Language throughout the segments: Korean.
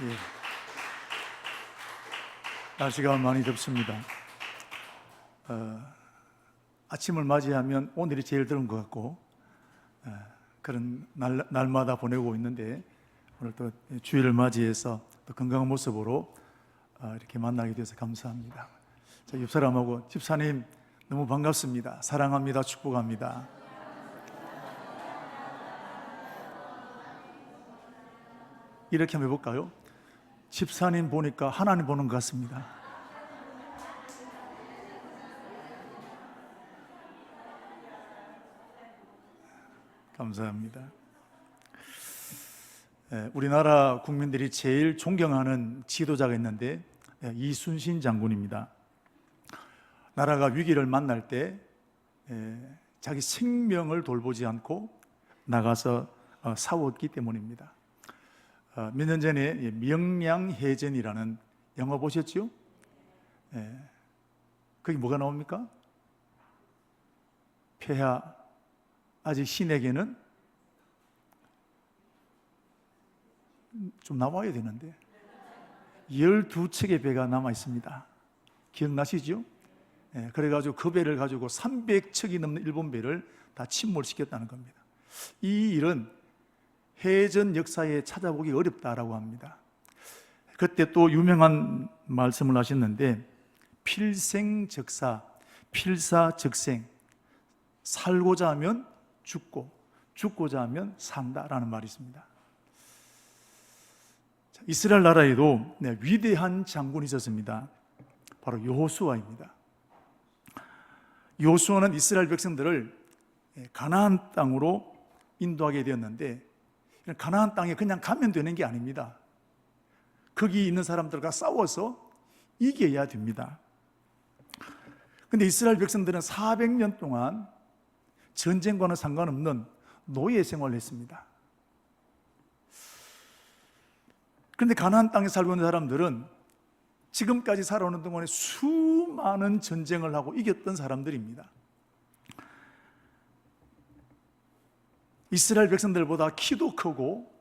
예. 날씨가 많이 덥습니다. 아침을 맞이하면 오늘이 제일 더운 것 같고 그런 날마다 보내고 있는데 오늘 또 주일을 맞이해서 또 건강한 모습으로 이렇게 만나게 돼서 감사합니다. 자, 옆 사람하고 집사님 너무 반갑습니다. 사랑합니다. 축복합니다. 이렇게 한번 해볼까요? 집사님 보니까 하나님 보는 것 같습니다. 감사합니다. 우리나라 국민들이 제일 존경하는 지도자가 있는데 이순신 장군입니다. 나라가 위기를 만날 때 자기 생명을 돌보지 않고 나가서 싸웠기 때문입니다. 몇 년 전에 명량해전이라는 영화 보셨죠? 거기 뭐가 나옵니까? 폐하 아직 신에게는 좀 나와야 되는데 12척의 배가 남아 있습니다. 기억나시죠? 그래가지고 그 배를 가지고 300척이 넘는 일본 배를 다 침몰시켰다는 겁니다. 이 일은 해전 역사에 찾아보기 어렵다라고 합니다. 그때 또 유명한 말씀을 하셨는데 필생적사, 필사적생, 살고자 하면 죽고 죽고자 하면 산다라는 말이 있습니다. 이스라엘 나라에도 위대한 장군이 있었습니다. 바로 여호수아입니다. 여호수아는 이스라엘 백성들을 가나안 땅으로 인도하게 되었는데 가나안 땅에 그냥 가면 되는 게 아닙니다. 거기 있는 사람들과 싸워서 이겨야 됩니다. 그런데 이스라엘 백성들은 400년 동안 전쟁과는 상관없는 노예 생활을 했습니다. 그런데 가나안 땅에 살고 있는 사람들은 지금까지 살아오는 동안에 수많은 전쟁을 하고 이겼던 사람들입니다. 이스라엘 백성들보다 키도 크고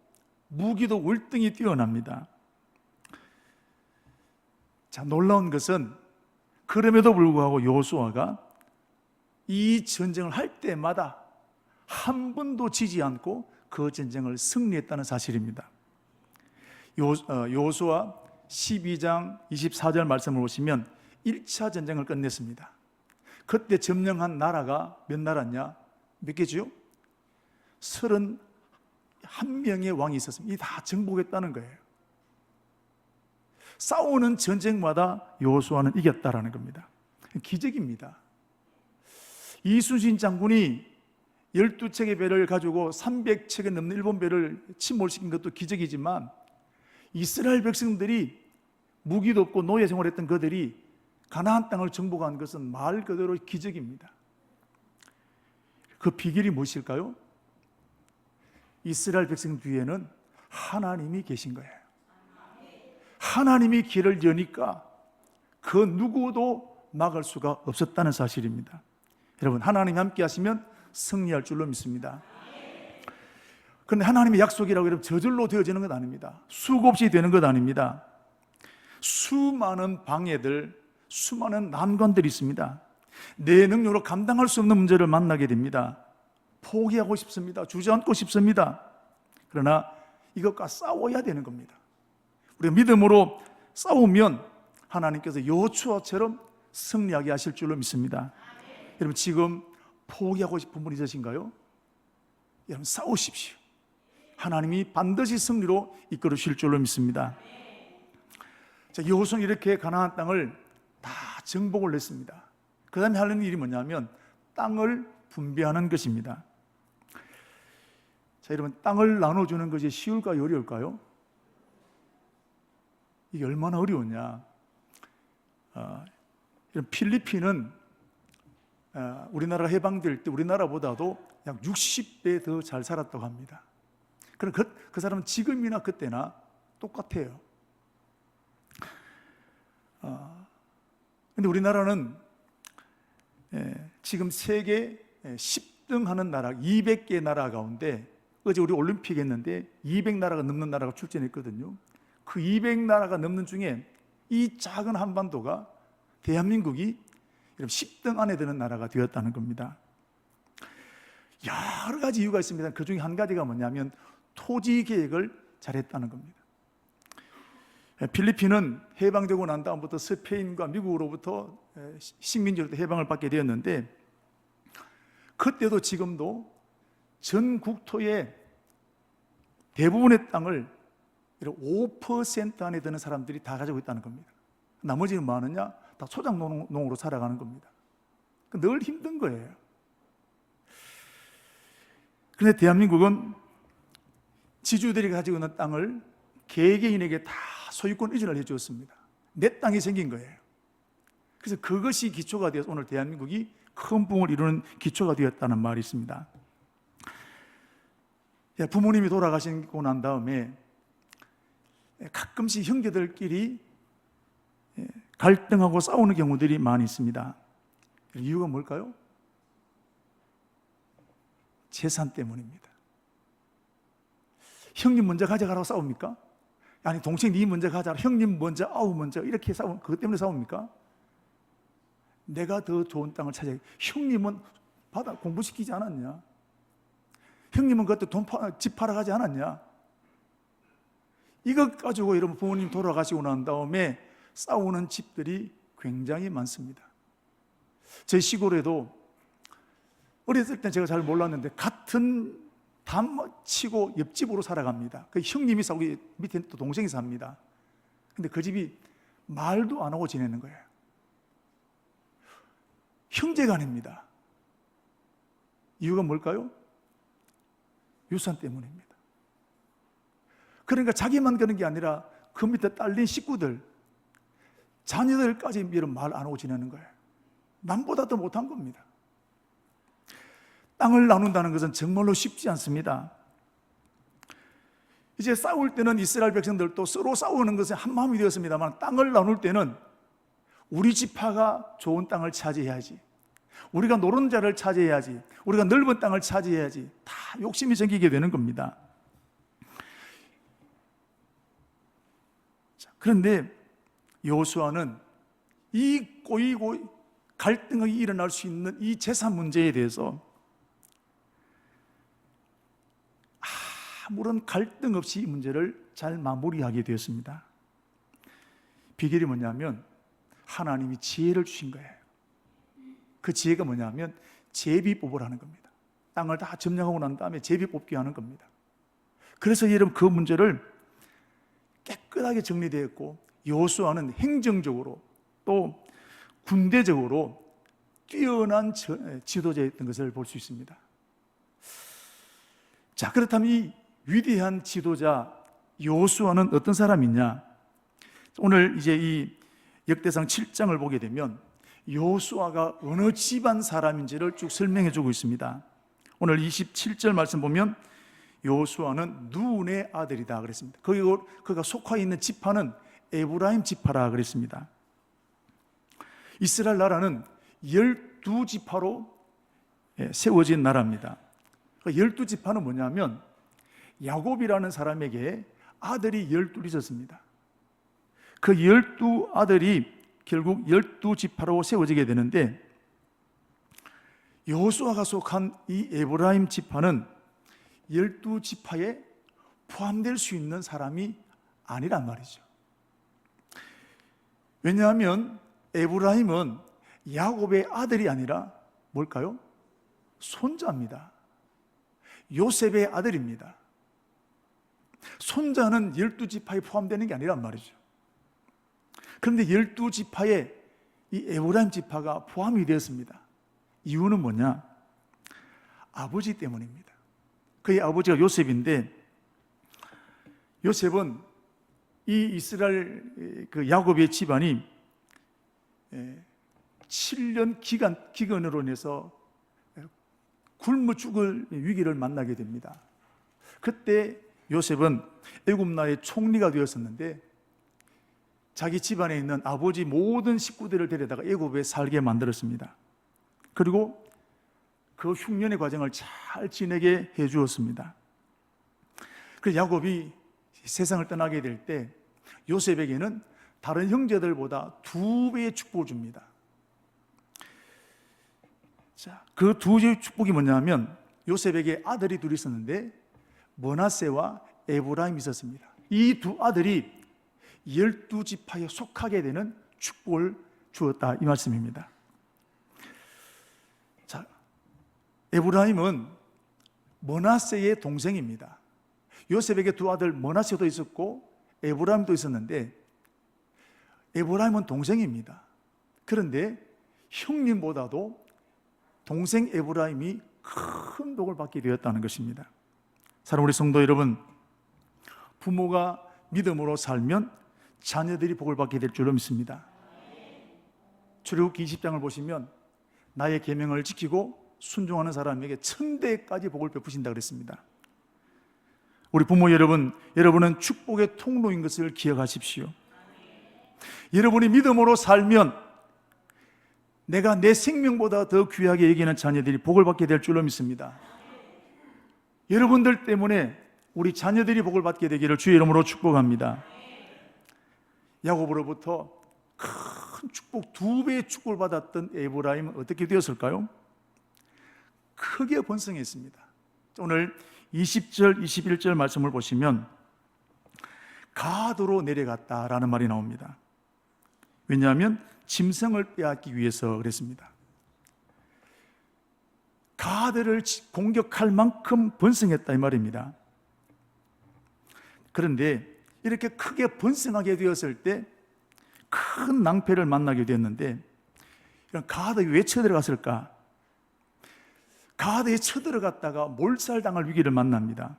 무기도 월등히 뛰어납니다. 자, 놀라운 것은 그럼에도 불구하고 여호수아가 이 전쟁을 할 때마다 한 번도 지지 않고 그 전쟁을 승리했다는 사실입니다. 여호수아 12장 24절 말씀을 보시면 1차 전쟁을 끝냈습니다. 그때 점령한 나라가 몇 나라냐? 몇 개죠? 31명의 왕이 있었습니다. 이 다 정복했다는 거예요. 싸우는 전쟁마다 여호수아는 이겼다라는 겁니다. 기적입니다. 이순신 장군이 12척의 배를 가지고 300척에 넘는 일본 배를 침몰시킨 것도 기적이지만 이스라엘 백성들이 무기도 없고 노예 생활했던 그들이 가나안 땅을 정복한 것은 말 그대로 기적입니다. 그 비결이 무엇일까요? 이스라엘 백성 뒤에는 하나님이 계신 거예요. 하나님이 길을 여니까 그 누구도 막을 수가 없었다는 사실입니다. 여러분, 하나님이 함께 하시면 승리할 줄로 믿습니다. 그런데 하나님의 약속이라고 하면 저절로 되어지는 것 아닙니다. 수고 없이 되는 것 아닙니다. 수많은 방해들, 수많은 난관들이 있습니다. 내 능력으로 감당할 수 없는 문제를 만나게 됩니다. 포기하고 싶습니다. 주저앉고 싶습니다. 그러나 이것과 싸워야 되는 겁니다. 우리가 믿음으로 싸우면 하나님께서 여호수아처럼 승리하게 하실 줄로 믿습니다. 여러분, 지금 포기하고 싶은 분 있으신가요? 여러분, 싸우십시오. 하나님이 반드시 승리로 이끌어 주실 줄로 믿습니다. 자, 여호수아는 이렇게 가나안 땅을 다 정복을 했습니다. 그 다음에 하는 일이 뭐냐면 땅을 분배하는 것입니다. 자, 여러분, 땅을 나눠주는 것이 쉬울까요? 어려울까요? 이게 얼마나 어려웠냐. 필리핀은 우리나라가 해방될 때 우리나라보다도 약 60배 더 잘 살았다고 합니다. 그럼 그 사람은 지금이나 그때나 똑같아요. 근데 우리나라는 지금 세계 10등 하는 나라 200개 나라 가운데 어제 우리 올림픽 했는데 200나라가 넘는 나라가 출전했거든요. 그 200나라가 넘는 중에 이 작은 한반도가 대한민국이 10등 안에 드는 나라가 되었다는 겁니다. 여러 가지 이유가 있습니다. 그 중에 한 가지가 뭐냐면 토지 계획을 잘했다는 겁니다. 필리핀은 해방되고 난 다음부터 스페인과 미국으로부터 식민지로부터 해방을 받게 되었는데, 그때도 지금도 전 국토의 대부분의 땅을 5% 안에 드는 사람들이 다 가지고 있다는 겁니다. 나머지는 뭐 하느냐? 다 소작농으로 살아가는 겁니다. 늘 힘든 거예요. 그런데 대한민국은 지주들이 가지고 있는 땅을 개개인에게 다 소유권 이전을 해주었습니다. 내 땅이 생긴 거예요. 그래서 그것이 기초가 되어서 오늘 대한민국이 큰 붕을 이루는 기초가 되었다는 말이 있습니다. 부모님이 돌아가시고 난 다음에 가끔씩 형제들끼리 갈등하고 싸우는 경우들이 많이 있습니다. 이유가 뭘까요? 재산 때문입니다. 형님 먼저 가져가라고 싸웁니까? 아니 동생 네 먼저 가져라, 형님 먼저, 아우 먼저, 이렇게 싸우면 그것 때문에 싸웁니까? 내가 더 좋은 땅을 찾아야, 형님은 받아 공부시키지 않았냐? 형님은 그때 집 팔아 가지 않았냐? 이것 가지고 여러분 부모님 돌아가시고 난 다음에 싸우는 집들이 굉장히 많습니다. 저희 시골에도 어렸을 때 제가 잘 몰랐는데 같은 담 치고 옆집으로 살아갑니다. 그 형님이 싸우고 밑에 또 동생이 삽니다. 근데 그 집이 말도 안 하고 지내는 거예요. 형제간입니다. 이유가 뭘까요? 유산 때문입니다. 그러니까 자기만 그런 게 아니라 그 밑에 딸린 식구들, 자녀들까지 말 안 하고 지내는 거예요. 남보다 더 못한 겁니다. 땅을 나눈다는 것은 정말로 쉽지 않습니다. 이제 싸울 때는 이스라엘 백성들도 서로 싸우는 것은 한 마음이 되었습니다만, 땅을 나눌 때는 우리 지파가 좋은 땅을 차지해야지, 우리가 노른자를 차지해야지, 우리가 넓은 땅을 차지해야지, 다 욕심이 생기게 되는 겁니다. 그런데 여호수아는 이 꼬이고 갈등이 일어날 수 있는 이 재산 문제에 대해서 아무런 갈등 없이 이 문제를 잘 마무리하게 되었습니다. 비결이 뭐냐면 하나님이 지혜를 주신 거예요. 그 지혜가 뭐냐면 제비뽑을 하는 겁니다. 땅을 다 점령하고 난 다음에 제비뽑기 하는 겁니다. 그래서 여러분 그 문제를 깨끗하게 정리되었고, 여호수아는 행정적으로 또 군대적으로 뛰어난 지도자였던 것을 볼 수 있습니다. 자, 그렇다면 이 위대한 지도자 여호수아는 어떤 사람이냐? 오늘 이제 이 역대상 7장을 보게 되면 여호수아가 어느 집안 사람인지를 쭉 설명해 주고 있습니다. 오늘 27절 말씀 보면 여호수아는 눈의 아들이다 그랬습니다. 그가 속해 있는 지파는 에브라임 지파라 그랬습니다. 이스라엘 나라는 12지파로 세워진 나라입니다. 12지파는 뭐냐면 야곱이라는 사람에게 아들이 12 있었습니다. 그 12아들이 결국 12지파로 세워지게 되는데, 여호수아가 속한 이 에브라임 지파는 12지파에 포함될 수 있는 사람이 아니란 말이죠. 왜냐하면 에브라임은 야곱의 아들이 아니라 뭘까요? 손자입니다. 요셉의 아들입니다. 손자는 12지파에 포함되는 게 아니란 말이죠. 그런데 12지파에 이 에브라임 지파가 포함이 되었습니다. 이유는 뭐냐? 아버지 때문입니다. 그의 아버지가 요셉인데, 요셉은 이 이스라엘 그 야곱의 집안이 7년 기근으로 인해서 굶어 죽을 위기를 만나게 됩니다. 그때 요셉은 애굽 나라의 총리가 되었었는데, 자기 집안에 있는 아버지 모든 식구들을 데려다가 애굽에 살게 만들었습니다. 그리고 그 흉년의 과정을 잘 지내게 해 주었습니다. 그래서 야곱이 세상을 떠나게 될 때 요셉에게는 다른 형제들보다 2배의 축복을 줍니다. 자, 그 2배의 축복이 뭐냐면 요셉에게 아들이 둘이 있었는데 므낫세와 에브라임이 있었습니다. 이 두 아들이 12지파에 속하게 되는 축복을 주었다, 이 말씀입니다. 자, 에브라임은 므낫세의 동생입니다. 요셉에게 두 아들 므낫세도 있었고 에브라임도 있었는데 에브라임은 동생입니다. 그런데 형님보다도 동생 에브라임이 큰 복을 받게 되었다는 것입니다. 사랑하는 우리 성도 여러분, 부모가 믿음으로 살면 자녀들이 복을 받게 될 줄로 믿습니다. 출애굽기 20장을 보시면 나의 계명을 지키고 순종하는 사람에게 1000대까지 복을 베푸신다 그랬습니다. 우리 부모 여러분, 여러분은 축복의 통로인 것을 기억하십시오. 여러분이 믿음으로 살면 내가 내 생명보다 더 귀하게 여기는 자녀들이 복을 받게 될 줄로 믿습니다. 여러분들 때문에 우리 자녀들이 복을 받게 되기를 주의 이름으로 축복합니다. 야곱으로부터 큰 축복, 2배의 축복을 받았던 에브라임은 어떻게 되었을까요? 크게 번성했습니다. 오늘 20절, 21절 말씀을 보시면 가드로 내려갔다라는 말이 나옵니다. 왜냐하면 짐승을 빼앗기 위해서 그랬습니다. 가드를 공격할 만큼 번성했다 이 말입니다. 그런데 이렇게 크게 번성하게 되었을 때 큰 낭패를 만나게 되었는데, 이런 가드에 왜 쳐들어갔을까? 가드에 쳐들어갔다가 몰살당할 위기를 만납니다.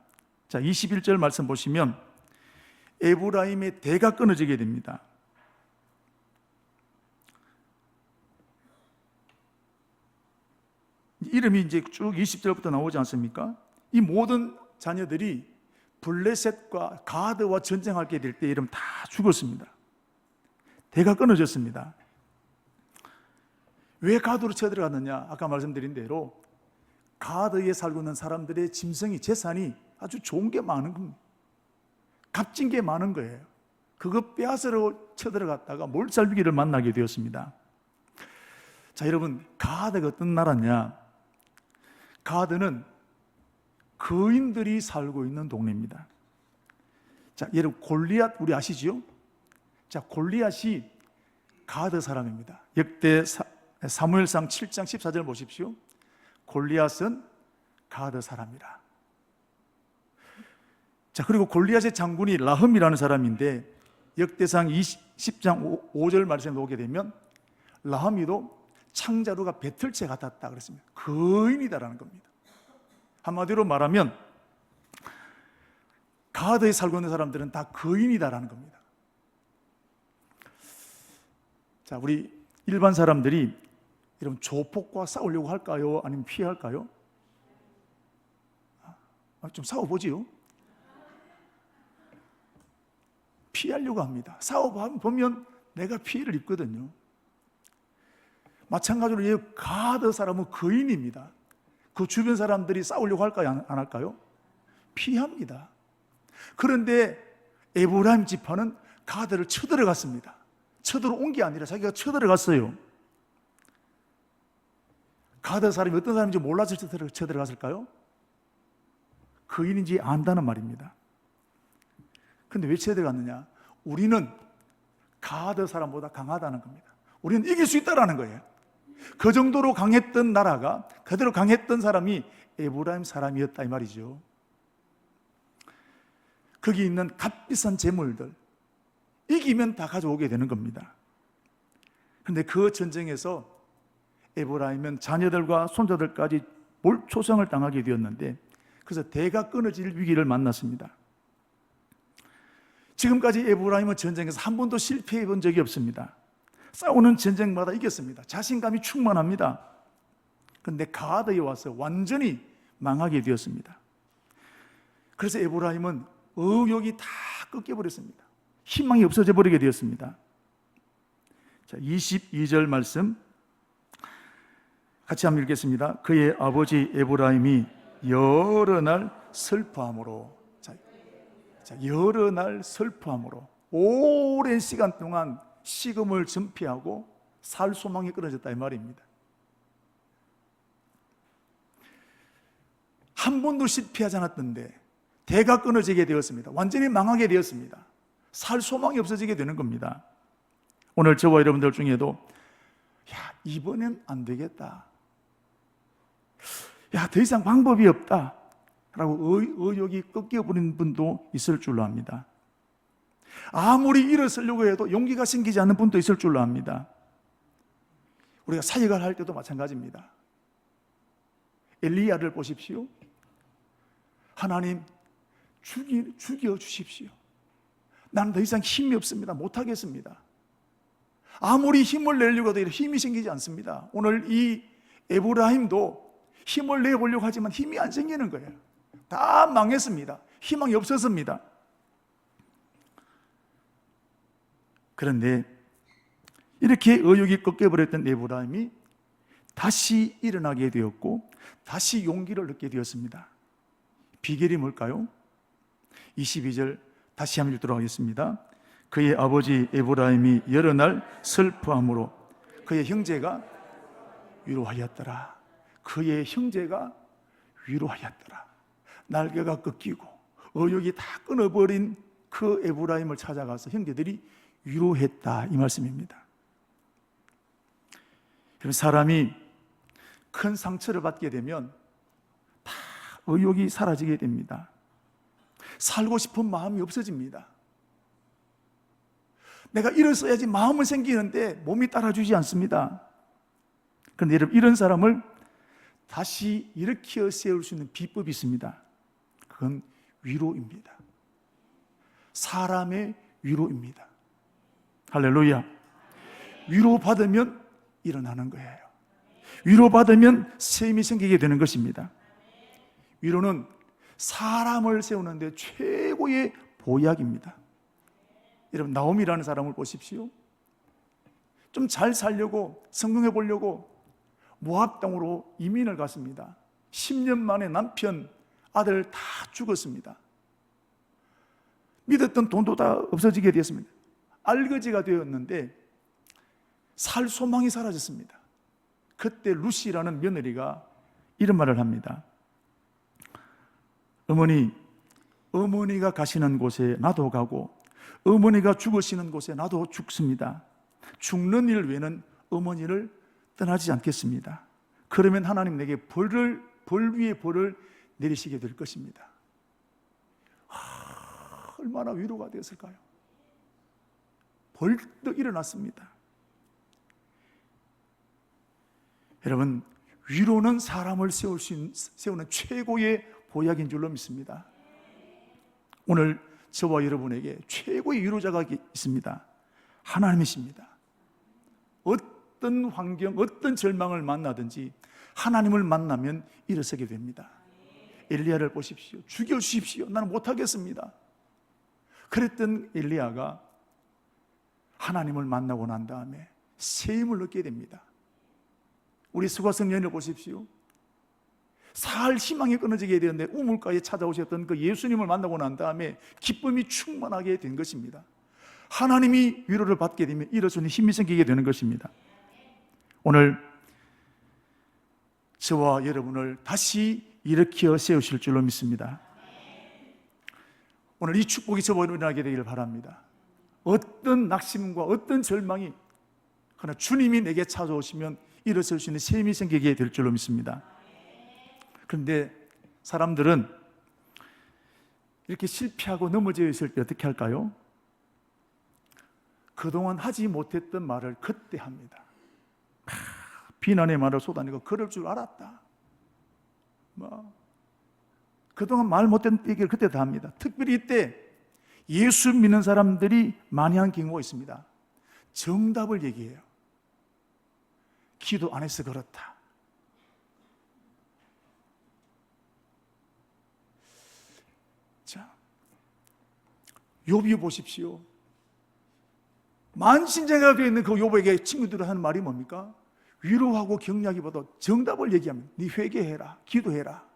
자, 21절 말씀 보시면 에브라임의 대가 끊어지게 됩니다. 이름이 이제 쭉 20절부터 나오지 않습니까? 이 모든 자녀들이 블레셋과 가드와 전쟁하게 될 때 이름 다 죽었습니다. 대가 끊어졌습니다. 왜 가드로 쳐들어갔느냐? 아까 말씀드린 대로 가드에 살고 있는 사람들의 짐승이, 재산이 아주 좋은 게 많은 겁니다. 값진 게 많은 거예요. 그거 빼앗으러 쳐들어갔다가 몰살 위기를 만나게 되었습니다. 자, 여러분, 가드가 어떤 나라냐? 가드는 거인들이 살고 있는 동네입니다. 자, 여러분, 골리앗 우리 아시지요? 자, 골리앗이 가드 사람입니다. 역대 사무엘상 7장 14절 보십시오. 골리앗은 가드 사람이라. 자, 그리고 골리앗의 장군이 라흠이라는 사람인데 역대상 10장 5절 말씀에 오게 되면 라흠이도 창자루가 배틀채 같았다 그랬습니다. 거인이다라는 겁니다. 한마디로 말하면 가드에 살고 있는 사람들은 다 거인이다라는 겁니다. 자, 우리 일반 사람들이 이런 조폭과 싸우려고 할까요? 아니면 피할까요? 좀 싸워보지요. 피하려고 합니다. 싸워보면 내가 피해를 입거든요. 마찬가지로 이 가드 사람은 거인입니다. 그 주변 사람들이 싸우려고 할까요? 안 할까요? 피합니다. 그런데 에브라임 지파는 가드를 쳐들어갔습니다. 쳐들어온 게 아니라 자기가 쳐들어갔어요. 가드 사람이 어떤 사람인지 몰라서 쳐들어갔을까요? 거인인지 안다는 말입니다. 그런데 왜 쳐들어갔느냐? 우리는 가드 사람보다 강하다는 겁니다. 우리는 이길 수 있다는 거예요. 그 정도로 강했던 나라가, 그대로 강했던 사람이 에브라임 사람이었다 이 말이죠. 거기 있는 값비싼 재물들 이기면 다 가져오게 되는 겁니다. 그런데 그 전쟁에서 에브라임은 자녀들과 손자들까지 몰초상을 당하게 되었는데, 그래서 대가 끊어질 위기를 만났습니다. 지금까지 에브라임은 전쟁에서 한 번도 실패해 본 적이 없습니다. 싸우는 전쟁마다 이겼습니다. 자신감이 충만합니다. 그런데 가드에 와서 완전히 망하게 되었습니다. 그래서 에브라임은 의욕이 다 꺾여버렸습니다. 희망이 없어져 버리게 되었습니다. 자, 22절 말씀 같이 한번 읽겠습니다. 그의 아버지 에브라임이 여러 날 슬퍼함으로, 여러 날 슬퍼함으로. 오랜 시간 동안 식음을 전폐하고 살 소망이 끊어졌다 이 말입니다. 한 번도 실패하지 않았던데 대가 끊어지게 되었습니다. 완전히 망하게 되었습니다. 살 소망이 없어지게 되는 겁니다. 오늘 저와 여러분들 중에도 이번엔 안 되겠다, 더 이상 방법이 없다 라고 의욕이 꺾여버린 분도 있을 줄로 압니다. 아무리 일어서려고 해도 용기가 생기지 않는 분도 있을 줄로 압니다. 우리가 사역을 할 때도 마찬가지입니다. 엘리야를 보십시오. 하나님 죽여 주십시오. 나는 더 이상 힘이 없습니다. 못하겠습니다. 아무리 힘을 내려고 해도 힘이 생기지 않습니다. 오늘 이 에브라임도 힘을 내보려고 하지만 힘이 안 생기는 거예요. 다 망했습니다. 희망이 없었습니다. 그런데 이렇게 의욕이 꺾여버렸던 에브라임이 다시 일어나게 되었고 다시 용기를 얻게 되었습니다. 비결이 뭘까요? 22절 다시 한번 읽도록 하겠습니다. 그의 아버지 에브라임이 여러 날 슬퍼함으로 그의 형제가 위로하였더라. 그의 형제가 위로하였더라. 날개가 꺾이고 의욕이 다 끊어버린 그 에브라임을 찾아가서 형제들이 위로했다 이 말씀입니다. 사람이 큰 상처를 받게 되면 다 의욕이 사라지게 됩니다. 살고 싶은 마음이 없어집니다. 내가 일어서야지 마음은 생기는데 몸이 따라주지 않습니다. 그런데 여러분, 이런 사람을 다시 일으켜 세울 수 있는 비법이 있습니다. 그건 위로입니다. 사람의 위로입니다. 할렐루야. 위로받으면 일어나는 거예요. 위로받으면 셈이 생기게 되는 것입니다. 위로는 사람을 세우는데 최고의 보약입니다. 여러분, 나오미라는 사람을 보십시오. 좀 잘 살려고, 성공해 보려고 모압 땅으로 이민을 갔습니다. 10년 만에 남편, 아들 다 죽었습니다. 믿었던 돈도 다 없어지게 되었습니다. 알거지가 되었는데 살 소망이 사라졌습니다. 그때 루시라는 며느리가 이런 말을 합니다. 어머니가 가시는 곳에 나도 가고 어머니가 죽으시는 곳에 나도 죽습니다. 죽는 일 외에는 어머니를 떠나지 않겠습니다. 그러면 하나님 내게 벌 위에 벌을 내리시게 될 것입니다. 얼마나 위로가 되었을까요? 벌떡 일어났습니다. 여러분, 위로는 사람을 세우는 최고의 보약인 줄로 믿습니다. 오늘 저와 여러분에게 최고의 위로자가 있습니다. 하나님이십니다. 어떤 환경, 어떤 절망을 만나든지 하나님을 만나면 일어서게 됩니다. 엘리야를 보십시오. 죽여주십시오. 나는 못하겠습니다. 그랬던 엘리야가 하나님을 만나고 난 다음에 새 힘을 얻게 됩니다. 우리 수가성 여인을 보십시오. 살 희망이 끊어지게 되는데 우물가에 찾아오셨던 그 예수님을 만나고 난 다음에 기쁨이 충만하게 된 것입니다. 하나님이 위로를 받게 되면 일어서는 힘이 생기게 되는 것입니다. 오늘 저와 여러분을 다시 일으켜 세우실 줄로 믿습니다. 오늘 이 축복이 저와 일어나게 되기를 바랍니다. 어떤 낙심과 어떤 절망이 그러나 주님이 내게 찾아오시면 일어설 수 있는 셈이 생기게 될 줄로 믿습니다. 그런데 사람들은 이렇게 실패하고 넘어져 있을 때 어떻게 할까요? 그동안 하지 못했던 말을 그때 합니다. 비난의 말을 쏟아내고 그럴 줄 알았다. 그동안 말 못했던 얘기를 그때 다 합니다. 특별히 이때 예수 믿는 사람들이 많이 한 경우가 있습니다. 정답을 얘기해요. 기도 안 해서 그렇다. 자, 욥이 보십시오. 만신자가 되어 있는 그 욥에게 친구들이 하는 말이 뭡니까? 위로하고 격려하기보다 정답을 얘기하면 네 회개해라, 기도해라.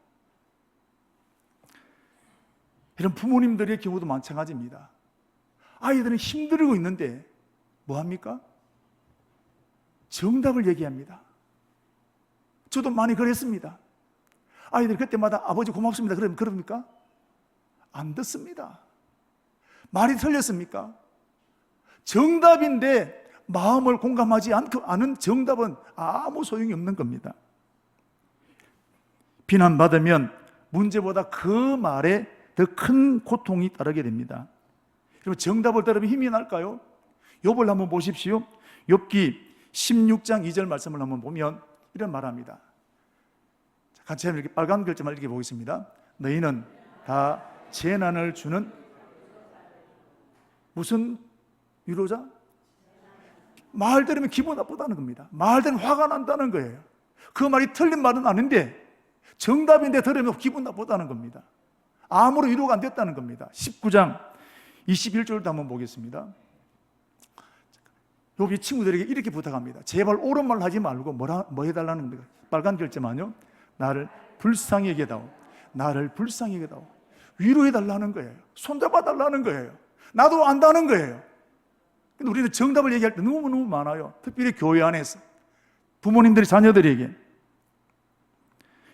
이런 부모님들의 경우도 마찬가지입니다. 아이들은 힘들고 있는데 뭐합니까? 정답을 얘기합니다. 저도 많이 그랬습니다. 아이들이 그때마다 아버지 고맙습니다 그러면 그럽니까? 안 듣습니다. 말이 틀렸습니까? 정답인데 마음을 공감하지 않은 정답은 아무 소용이 없는 겁니다. 비난받으면 문제보다 그 말에 더 큰 고통이 따르게 됩니다. 여러분, 정답을 들으면 힘이 날까요? 욥을 한번 보십시오. 욥기 16장 2절 말씀을 한번 보면 이런 말합니다. 같이 이렇게 빨간 글자만 이렇게 보겠습니다. 너희는 다 재난을 주는 무슨 위로자? 말 들으면 기분 나쁘다는 겁니다. 말 들으면 화가 난다는 거예요. 그 말이 틀린 말은 아닌데 정답인데 들으면 기분 나쁘다는 겁니다. 아무런 위로가 안 됐다는 겁니다. 19장 21절도 한번 보겠습니다. 욥이 친구들에게 이렇게 부탁합니다. 제발 옳은 말 하지 말고 뭐 해달라는 겁니까? 빨간 글자만요. 나를 불쌍히 여겨다오. 나를 불쌍히 여겨다오. 위로해달라는 거예요. 손잡아달라는 거예요. 나도 안다는 거예요. 근데 우리는 정답을 얘기할 때 너무너무 많아요. 특별히 교회 안에서 부모님들이 자녀들에게.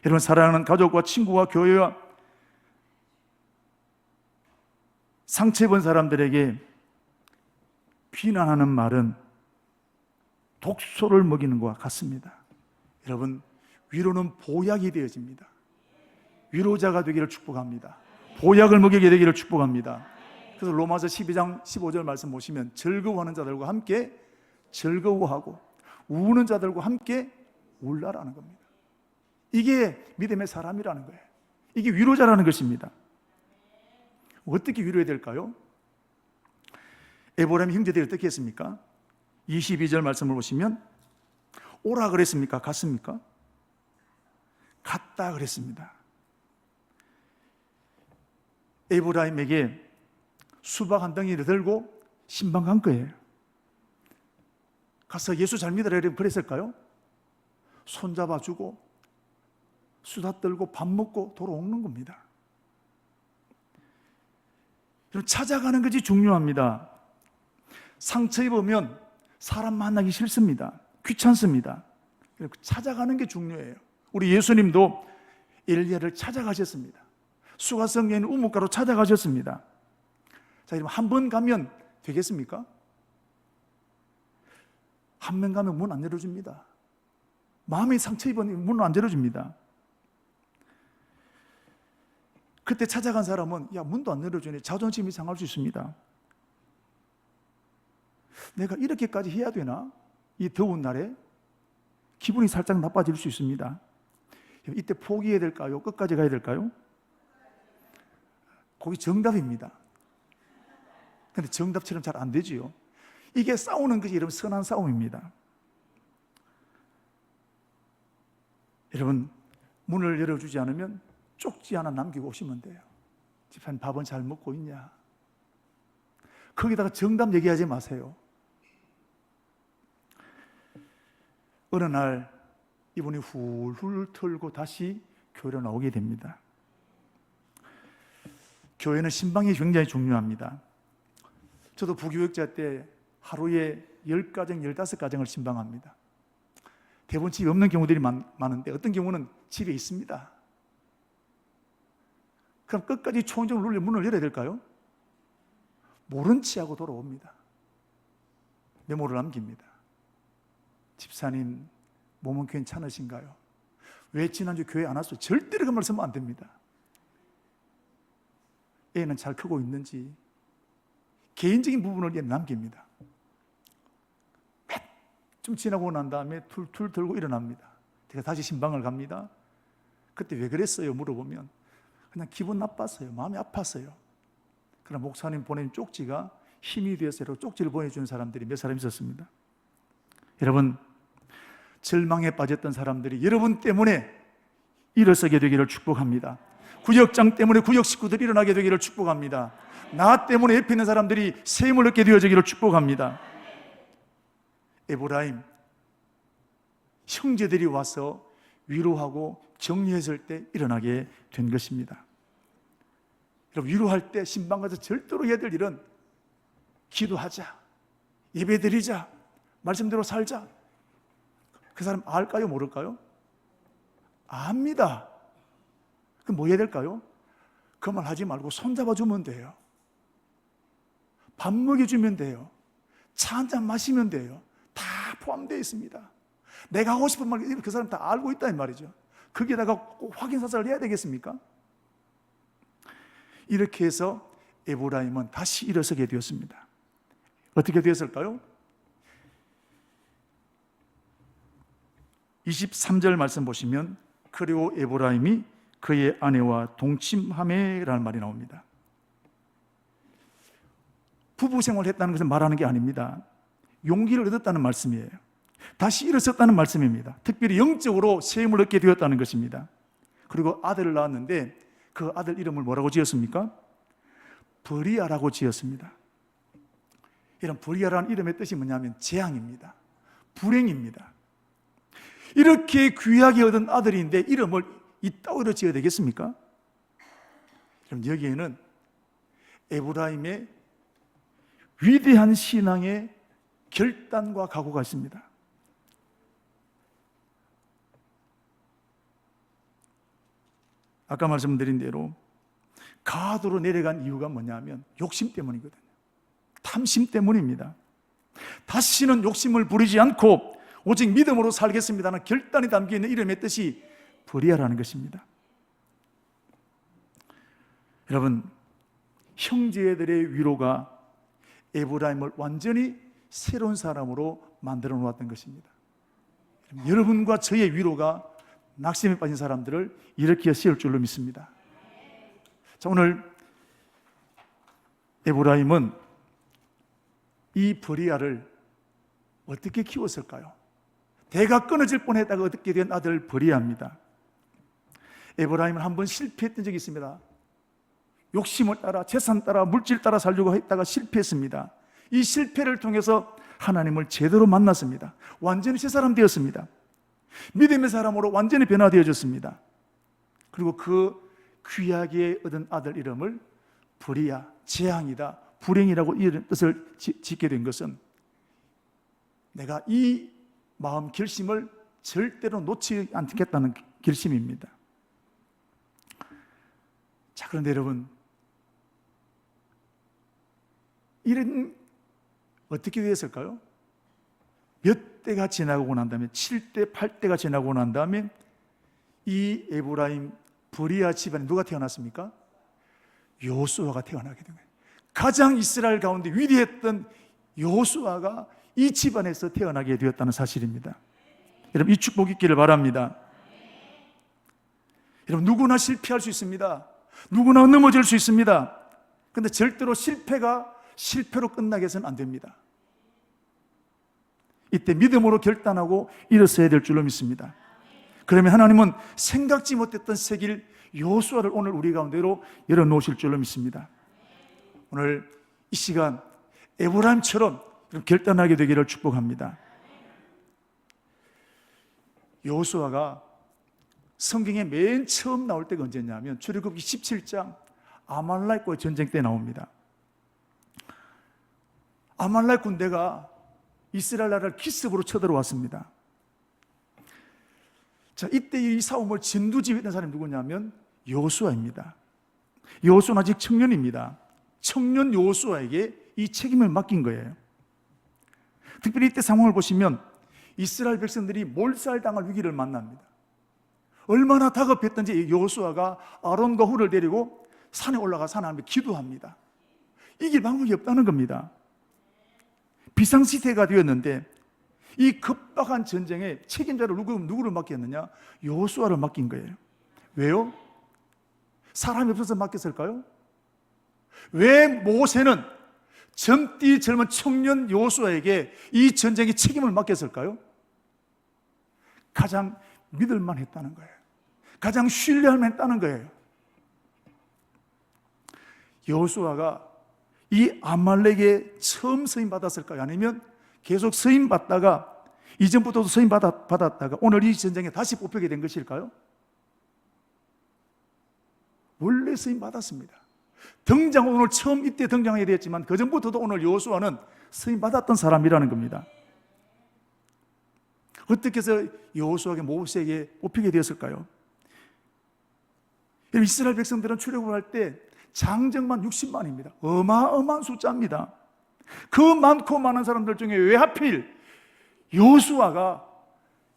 여러분, 사랑하는 가족과 친구와 교회와 상처 입은 사람들에게 비난하는 말은 독소를 먹이는 것과 같습니다. 여러분, 위로는 보약이 되어집니다. 위로자가 되기를 축복합니다. 보약을 먹이게 되기를 축복합니다. 그래서 로마서 12장 15절 말씀 보시면 즐거워하는 자들과 함께 즐거워하고 우는 자들과 함께 울라라는 겁니다. 이게 믿음의 사람이라는 거예요. 이게 위로자라는 것입니다. 어떻게 위로해야 될까요? 에브라임 형제들이 어떻게 했습니까? 22절 말씀을 보시면 오라 그랬습니까? 갔습니까? 갔다 그랬습니다. 에브라임에게 수박 한 덩이를 들고 신방 간 거예요. 가서 예수 잘 믿으라 그랬을까요? 손잡아주고 수다 떨고 밥 먹고 돌아오는 겁니다. 찾아가는 것이 중요합니다. 상처 입으면 사람 만나기 싫습니다. 귀찮습니다. 찾아가는 게 중요해요. 우리 예수님도 엘리야를 찾아가셨습니다. 수가성에 있는 우뭇가로 찾아가셨습니다. 자, 그럼 한 번 가면 되겠습니까? 한 번 가면 문 안 열어줍니다. 마음이 상처 입으면 문을 안 열어줍니다. 그때 찾아간 사람은 야, 문도 안 열어주니 자존심이 상할 수 있습니다. 내가 이렇게까지 해야 되나? 이 더운 날에 기분이 살짝 나빠질 수 있습니다. 이때 포기해야 될까요? 끝까지 가야 될까요? 거기 정답입니다. 근데 정답처럼 잘 안 되지요. 이게 싸우는 것이 여러분 선한 싸움입니다. 여러분, 문을 열어주지 않으면 쪽지 하나 남기고 오시면 돼요. 집사님 밥은 잘 먹고 있냐? 거기다가 정답 얘기하지 마세요. 어느 날 이분이 훌훌 털고 다시 교회로 나오게 됩니다. 교회는 신방이 굉장히 중요합니다. 저도 부교육자 때 하루에 10가정, 15가정을 신방합니다. 대부분 집에 없는 경우들이 많은데 어떤 경우는 집에 있습니다. 그럼 끝까지 초인종을 눌러 문을 열어야 될까요? 모른 체 하고 돌아옵니다. 메모를 남깁니다. 집사님, 몸은 괜찮으신가요? 왜 지난주 교회 안 왔어요? 절대로 그 말 쓰면 안 됩니다. 애는 잘 크고 있는지 개인적인 부분을 남깁니다. 좀 지나고 난 다음에 툴툴 들고 일어납니다. 제가 다시 신방을 갑니다. 그때 왜 그랬어요? 물어보면 그냥 기분 나빴어요. 마음이 아팠어요. 그러나 목사님 보낸 쪽지가 힘이 되어서 쪽지를 보내주는 사람들이 몇 사람 있었습니다. 여러분, 절망에 빠졌던 사람들이 여러분 때문에 일어서게 되기를 축복합니다. 구역장 때문에 구역 식구들이 일어나게 되기를 축복합니다. 나 때문에 옆에 있는 사람들이 셈을 얻게 되어지기를 축복합니다. 에브라임 형제들이 와서 위로하고 격려했을 때 일어나게 된 것입니다. 여러분, 위로할 때 신방 가서 절대로 해야 될 일은 기도하자, 예배드리자, 말씀대로 살자. 그 사람 알까요? 모를까요? 압니다. 그럼 뭐 해야 될까요? 그 말 하지 말고 손잡아주면 돼요. 밥 먹여주면 돼요. 차 한잔 마시면 돼요. 다 포함되어 있습니다. 내가 하고 싶은 말 그 사람 다 알고 있다 이 말이죠. 거기에다가 꼭 확인사살을 해야 되겠습니까? 이렇게 해서 에브라임은 다시 일어서게 되었습니다. 어떻게 되었을까요? 23절 말씀 보시면 그리고 에브라임이 그의 아내와 동침하매라는 말이 나옵니다. 부부 생활을 했다는 것을 말하는 게 아닙니다. 용기를 얻었다는 말씀이에요. 다시 일어섰다는 말씀입니다. 특별히 영적으로 세움을 얻게 되었다는 것입니다. 그리고 아들을 낳았는데 그 아들 이름을 뭐라고 지었습니까? 브리아라고 지었습니다. 이런 브리아라는 이름의 뜻이 뭐냐면 재앙입니다. 불행입니다. 이렇게 귀하게 얻은 아들인데 이름을 이따위로 지어야 되겠습니까? 그럼 여기에는 에브라임의 위대한 신앙의 결단과 각오가 있습니다. 아까 말씀드린 대로 가도로 내려간 이유가 뭐냐면 욕심 때문이거든요. 탐심 때문입니다. 다시는 욕심을 부리지 않고 오직 믿음으로 살겠습니다는 결단이 담겨있는 이름의 뜻이 브리아라는 것입니다. 여러분, 형제들의 위로가 에브라임을 완전히 새로운 사람으로 만들어 놓았던 것입니다. 여러분과 저의 위로가 낙심에 빠진 사람들을 일으켜 세울 줄로 믿습니다. 자, 오늘 에브라임은 이 브리아를 어떻게 키웠을까요? 대가 끊어질 뻔했다가 얻게 된 아들 브리아입니다. 에브라임은 한번 실패했던 적이 있습니다. 욕심을 따라, 재산 따라, 물질 따라 살려고 했다가 실패했습니다. 이 실패를 통해서 하나님을 제대로 만났습니다. 완전히 새 사람 되었습니다. 믿음의 사람으로 완전히 변화되어졌습니다. 그리고 그 귀하게 얻은 아들 이름을 브리아, 재앙이다, 불행이라고 이런 뜻을 짓게 된 것은 내가 이 마음 결심을 절대로 놓지 않겠다는 결심입니다. 자, 그런데 여러분, 이런 어떻게 되었을까요? 몇 대가 지나고 난 다음에 7대, 8대가 지나고 난 다음에 이 에브라임 브리아 집안에 누가 태어났습니까? 여호수아가 태어나게 된 거예요. 가장 이스라엘 가운데 위대했던 여호수아가 이 집안에서 태어나게 되었다는 사실입니다. 여러분, 이 축복 있기를 바랍니다. 여러분, 누구나 실패할 수 있습니다. 누구나 넘어질 수 있습니다. 그런데 절대로 실패가 실패로 끝나게 해서는 안 됩니다. 이때 믿음으로 결단하고 일어서야 될 줄로 믿습니다. 그러면 하나님은 생각지 못했던 새길 여호수아를 오늘 우리 가운데로 열어놓으실 줄로 믿습니다. 오늘 이 시간 에브라임처럼 결단하게 되기를 축복합니다. 여호수아가 성경에 맨 처음 나올 때가 언제냐면 출애굽기 17장 아말렉과의 전쟁 때 나옵니다. 아말렉 군대가 이스라엘 나라를 기습으로 쳐들어왔습니다. 자, 이때 이 싸움을 진두지휘했던 사람이 누구냐면 여호수아입니다. 여호수아는 아직 청년입니다. 청년 여호수아에게 이 책임을 맡긴 거예요. 특별히 이때 상황을 보시면 이스라엘 백성들이 몰살당할 위기를 만납니다. 얼마나 다급했던지 여호수아가 아론과 훌을 데리고 산에 올라가서 하나님께 기도합니다. 이길 방법이 없다는 겁니다. 비상시대가 되었는데 이 급박한 전쟁에 책임자를 누구를 맡겼느냐? 여호수아를 맡긴 거예요. 왜요? 사람이 없어서 맡겼을까요? 왜 모세는 젊디 젊은 청년 여호수아에게 이 전쟁의 책임을 맡겼을까요? 가장 믿을만 했다는 거예요. 가장 신뢰할 만했다는 거예요. 여호수아가 이 아말렉에 처음 서임 받았을까요? 아니면 계속 서임 받다가 이전부터도 서임 받았다가 오늘 이 전쟁에 다시 뽑히게 된 것일까요? 원래 서임 받았습니다. 오늘 처음 이때 등장하게 되었지만 그 전부터도 오늘 여호수아는 쓰임 받았던 사람이라는 겁니다. 어떻게 해서 여호수아에게 모세에게 뽑히게 되었을까요? 이스라엘 백성들은 출애굽을 할 때 장정만 60만입니다. 어마어마한 숫자입니다. 그 많고 많은 사람들 중에 왜 하필 여호수아가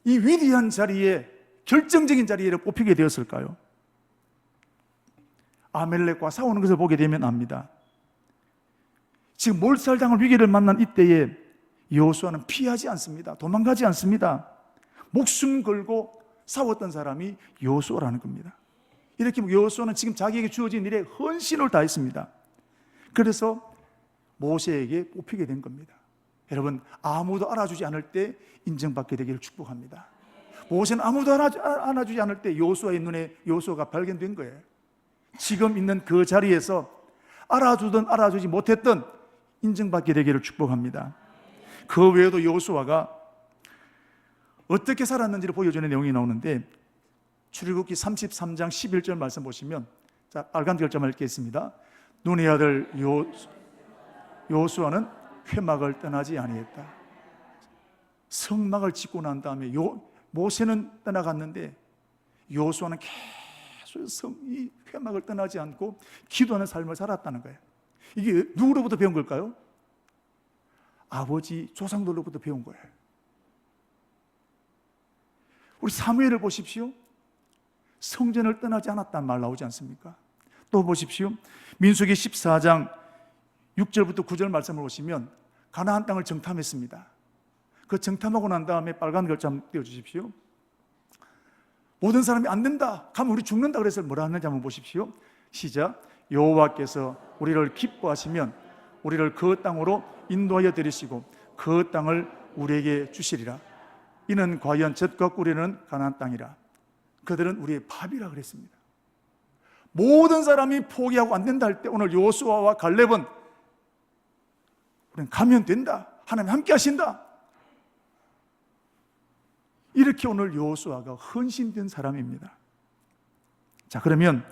이 위대한 자리에, 결정적인 자리에 뽑히게 되었을까요? 아멜렉과 싸우는 것을 보게 되면 압니다. 지금 몰살당할 위기를 만난 이때에 여호수아는 피하지 않습니다. 도망가지 않습니다. 목숨 걸고 싸웠던 사람이 여호수아라는 겁니다. 이렇게 여호수아는 지금 자기에게 주어진 일에 헌신을 다했습니다. 그래서 모세에게 뽑히게 된 겁니다. 여러분, 아무도 알아주지 않을 때 인정받게 되기를 축복합니다. 모세는 아무도 알아주지 않을 때 여호수아의 눈에 여호수아가 발견된 거예요. 지금 있는 그 자리에서 알아주든 알아주지 못했든 인정받게 되기를 축복합니다. 그 외에도 여호수아가 어떻게 살았는지를 보여주는 내용이 나오는데, 출애굽기 33장 11절 말씀 보시면, 자, 빨간 글자만 읽겠습니다. 눈의 아들 여호수아는 회막을 떠나지 아니했다. 성막을 짓고 난 다음에 모세는 떠나갔는데 여호수아는 계속 이 회막을 떠나지 않고 기도하는 삶을 살았다는 거예요. 이게 누구로부터 배운 걸까요? 아버지 조상들로부터 배운 거예요. 우리 사무엘을 보십시오. 성전을 떠나지 않았다는 말 나오지 않습니까? 또 보십시오. 민수기 14장 6절부터 9절 말씀을 보시면 가나안 땅을 정탐했습니다. 그 정탐하고 난 다음에 빨간 글자 한번 띄워주십시오. 모든 사람이 안 된다, 가면 우리 죽는다 그래서 뭐라 하는지 한번 보십시오. 시작. 여호와께서 우리를 기뻐하시면 우리를 그 땅으로 인도하여 들이시고 그 땅을 우리에게 주시리라. 이는 과연 젖과 꿀이는 가나안 땅이라. 그들은 우리의 밥이라 그랬습니다. 모든 사람이 포기하고 안 된다 할 때 오늘 여호수아와 갈렙은 우리는 가면 된다, 하나님 함께 하신다, 이렇게 오늘 여호수아가 헌신된 사람입니다. 자, 그러면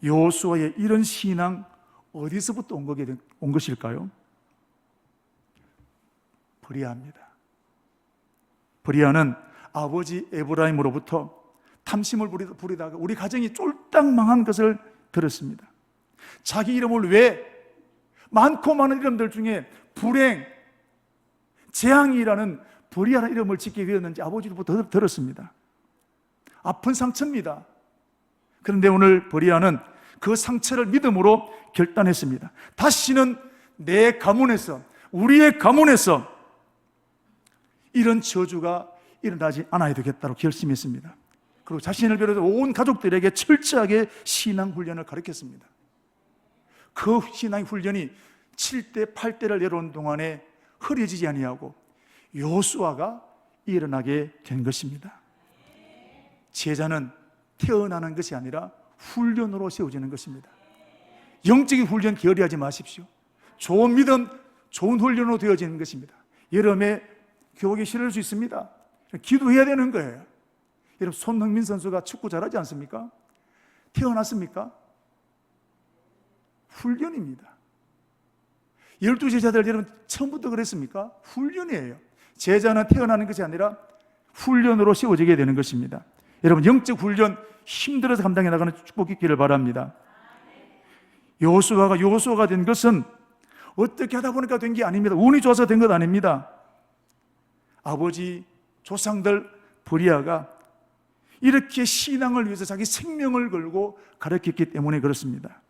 여호수아의 이런 신앙 어디서부터 온 것일까요? 브리아입니다. 브리아는 아버지 에브라임으로부터 탐심을 부리다가 우리 가정이 쫄딱 망한 것을 들었습니다. 자기 이름을 왜 많고 많은 이름들 중에 불행, 재앙이라는 브리아라는 이름을 짓게 되었는지 아버지로부터 들었습니다. 아픈 상처입니다. 그런데 오늘 브리아는 그 상처를 믿음으로 결단했습니다. 다시는 내 가문에서, 우리의 가문에서 이런 저주가 일어나지 않아야 되겠다고 결심했습니다. 그리고 자신을 비롯해 온 가족들에게 철저하게 신앙 훈련을 가르쳤습니다. 그 신앙 훈련이 7대 8대를 내려온 동안에 흐려지지 아니하고 여호수아가 일어나게 된 것입니다. 제자는 태어나는 것이 아니라 훈련으로 세워지는 것입니다. 영적인 훈련 게으리하지 마십시오. 좋은 믿음, 좋은 훈련으로 되어지는 것입니다. 여름에 교육이 싫을 수 있습니다. 기도해야 되는 거예요. 여러분, 손흥민 선수가 축구 잘하지 않습니까? 태어났습니까? 훈련입니다. 12제자들 여러분 처음부터 그랬습니까? 훈련이에요. 제자는 태어나는 것이 아니라 훈련으로 세워지게 되는 것입니다. 여러분, 영적 훈련 힘들어서 감당해 나가는 축복이 있기를 바랍니다. 여호수아가 된 것은 어떻게 하다 보니까 된 게 아닙니다. 운이 좋아서 된 것 아닙니다. 아버지 조상들 브리아가 이렇게 신앙을 위해서 자기 생명을 걸고 가르쳤기 때문에 그렇습니다.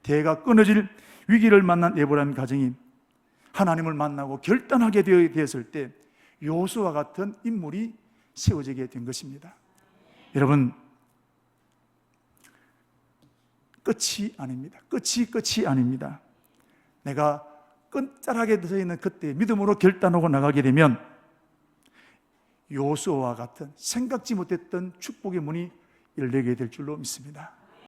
대가 끊어질 위기를 만난 에브라임 가정이 하나님을 만나고 결단하게 되었을 때 여호수아 같은 인물이 세워지게 된 것입니다. 여러분, 끝이 아닙니다. 끝이 아닙니다. 내가 끝자락에 서 있는 그때 믿음으로 결단하고 나가게 되면 여호수아와 같은 생각지 못했던 축복의 문이 열리게 될 줄로 믿습니다.